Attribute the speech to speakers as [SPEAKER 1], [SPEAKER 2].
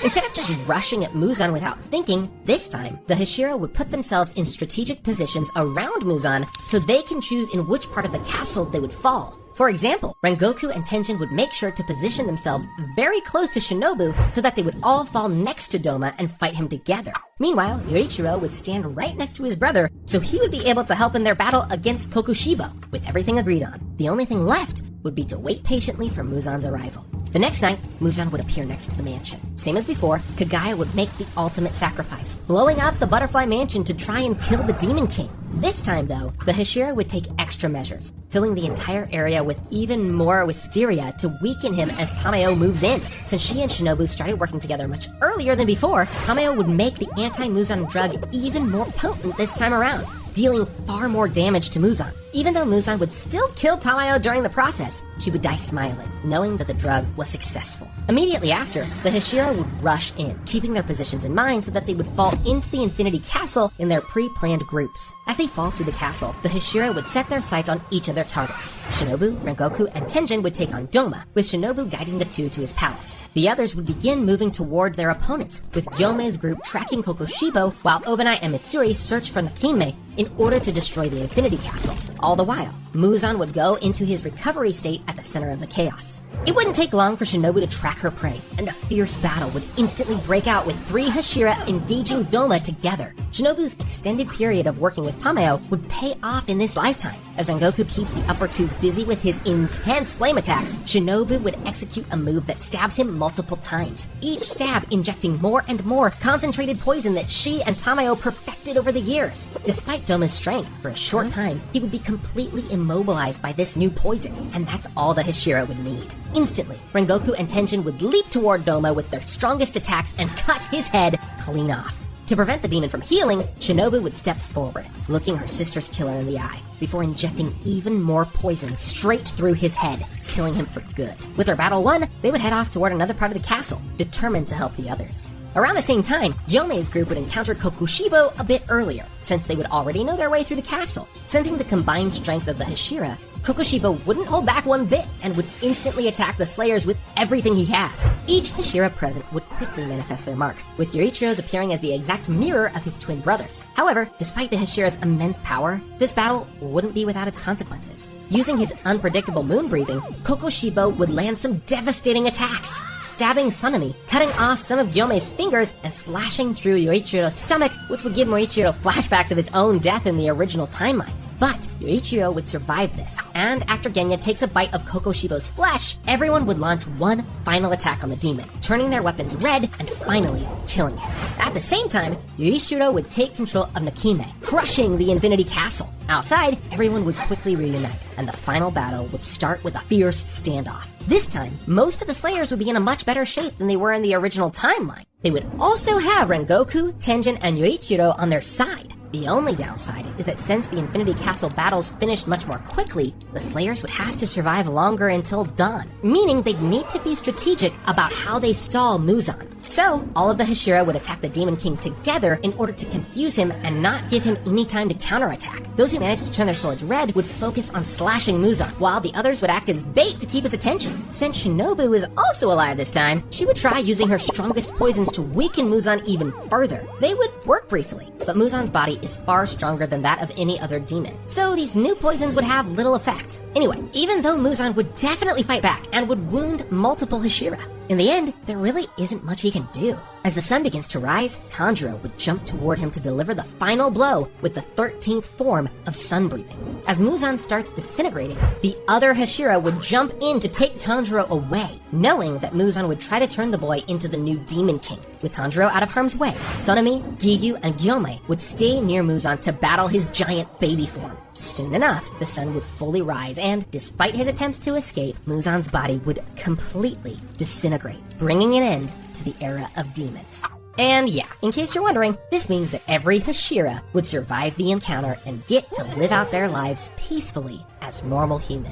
[SPEAKER 1] Instead of just rushing at Muzan without thinking, this time, the Hashira would put themselves in strategic positions around Muzan so they can choose in which part of the castle they would fall. For example, Rengoku and Tenjin would make sure to position themselves very close to Shinobu so that they would all fall next to Doma and fight him together. Meanwhile, Yoichiro would stand right next to his brother so he would be able to help in their battle against Kokushibo. With everything agreed on, the only thing left would be to wait patiently for Muzan's arrival. The next night, Muzan would appear next to the mansion. Same as before, Kagaya would make the ultimate sacrifice, blowing up the butterfly mansion to try and kill the Demon King. This time, though, the Hashira would take extra measures, filling the entire area with even more wisteria to weaken him as Tamayo moves in. Since she and Shinobu started working together much earlier than before, Tamayo would make the anti-Muzan drug even more potent this time around, dealing far more damage to Muzan. Even though Muzan would still kill Tamayo during the process, she would die smiling, knowing that the drug was successful. Immediately after, the Hashira would rush in, keeping their positions in mind so that they would fall into the Infinity Castle in their pre-planned groups. As they fall through the castle, the Hashira would set their sights on each of their targets. Shinobu, Rengoku, and Tenjin would take on Doma, with Shinobu guiding the two to his palace. The others would begin moving toward their opponents, with Gyome's group tracking Kokushibo, while Obanai and Mitsuri search for Nakime in order to destroy the Infinity Castle. All the while, Muzan would go into his recovery state at the center of the chaos. It wouldn't take long for Shinobu to track her prey, and a fierce battle would instantly break out with 3 Hashira engaging Doma together. Shinobu's extended period of working with Tamayo would pay off in this lifetime. As Rengoku keeps the upper two busy with his intense flame attacks, Shinobu would execute a move that stabs him multiple times, each stab injecting more and more concentrated poison that she and Tamayo perfected over the years. Despite Doma's strength, for a short time, he would be completely immobilized by this new poison, and that's all the Hashira would need. Instantly, Rengoku and Tenjin would leap toward Doma with their strongest attacks and cut his head clean off. To prevent the demon from healing, Shinobu would step forward, looking her sister's killer in the eye, before injecting even more poison straight through his head, killing him for good. With their battle won, they would head off toward another part of the castle, determined to help the others. Around the same time, Gyome's group would encounter Kokushibo a bit earlier, since they would already know their way through the castle. Sensing the combined strength of the Hashira, Kokushibo wouldn't hold back one bit and would instantly attack the Slayers with everything he has. Each Hashira present would quickly manifest their mark, with Yoichiro's appearing as the exact mirror of his twin brothers. However, despite the Hashira's immense power, this battle wouldn't be without its consequences. Using his unpredictable moon breathing, Kokushibo would land some devastating attacks, stabbing Sanemi, cutting off some of Gyome's fingers, and slashing through Yoichiro's stomach, which would give Moichiro flashbacks of its own death in the original timeline. But Yoichiro would survive this, and after Genya takes a bite of Kokoshibo's flesh, everyone would launch one final attack on the demon, turning their weapons red and finally killing him. At the same time, Yoichiro would take control of Nakime, crushing the Infinity Castle. Outside, everyone would quickly reunite, and the final battle would start with a fierce standoff. This time, most of the Slayers would be in a much better shape than they were in the original timeline. They would also have Rengoku, Tenjin, and Yoichiro on their side. The only downside is that since the Infinity Castle battles finished much more quickly, the Slayers would have to survive longer until dawn, meaning they'd need to be strategic about how they stall Muzan. So, all of the Hashira would attack the Demon King together in order to confuse him and not give him any time to counterattack. Those who managed to turn their swords red would focus on slashing Muzan, while the others would act as bait to keep his attention. Since Shinobu is also alive this time, she would try using her strongest poisons to weaken Muzan even further. They would work briefly, but Muzan's body is far stronger than that of any other demon, so these new poisons would have little effect. Anyway, even though Muzan would definitely fight back and would wound multiple Hashira, in the end, there really isn't much he can do. As the sun begins to rise, Tanjiro would jump toward him to deliver the final blow with the 13th form of sun breathing. As Muzan starts disintegrating, the other Hashira would jump in to take Tanjiro away, knowing that Muzan would try to turn the boy into the new Demon King. With Tanjiro out of harm's way, Sanemi, Giyu, and Gyome would stay near Muzan to battle his giant baby form. Soon enough, the sun would fully rise, and despite his attempts to escape, Muzan's body would completely disintegrate, bringing an end to the era of demons. And yeah, in case you're wondering, this means that every Hashira would survive the encounter and get to live out their lives peacefully as normal humans.